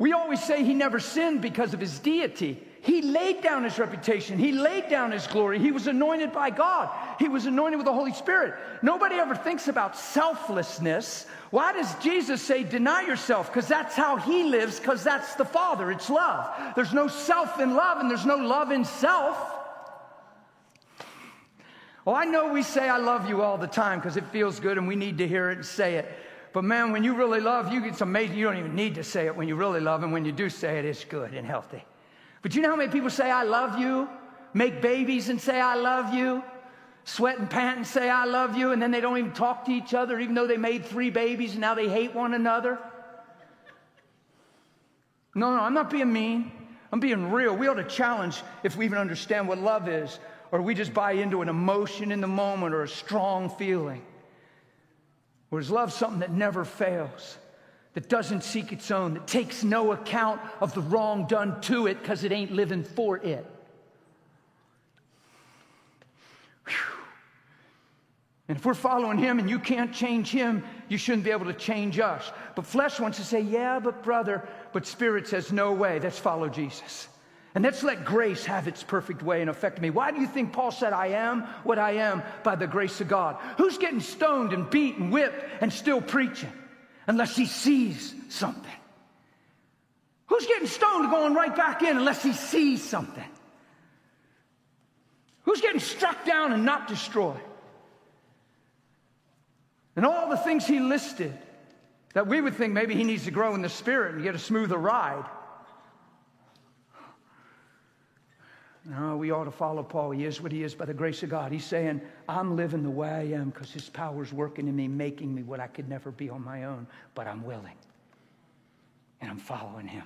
We always say he never sinned because of his deity. He laid down his reputation. He laid down his glory. He was anointed by God. He was anointed with the Holy Spirit. Nobody ever thinks about selflessness. Why does Jesus say, deny yourself? Because that's how he lives, because that's the Father. It's love. There's no self in love, and there's no love in self. Well, I know we say I love you all the time because it feels good and we need to hear it and say it. But man, when you really love, it's amazing. You don't even need to say it when you really love, and when you do say it, it's good and healthy. But you know how many people say I love you, make babies and say I love you, sweat and pant and say I love you, and then they don't even talk to each other even though they made 3 babies and now they hate one another? No, I'm not being mean. I'm being real. We ought to challenge if we even understand what love is, or we just buy into an emotion in the moment or a strong feeling. Whereas love's something that never fails, that doesn't seek its own, that takes no account of the wrong done to it because it ain't living for it. Whew. And if we're following him and you can't change him, you shouldn't be able to change us. But flesh wants to say, yeah, but brother, but spirit says, no way, let's follow Jesus. And let's let grace have its perfect way and affect me. Why do you think Paul said, I am what I am by the grace of God? Who's getting stoned and beat and whipped and still preaching? Unless he sees something. Who's getting stoned and going right back in unless he sees something? Who's getting struck down and not destroyed? And all the things he listed that we would think maybe he needs to grow in the Spirit and get a smoother ride. No, we ought to follow Paul. He is what he is by the grace of God. He's saying, I'm living the way I am because his power's working in me, making me what I could never be on my own. But I'm willing. And I'm following him.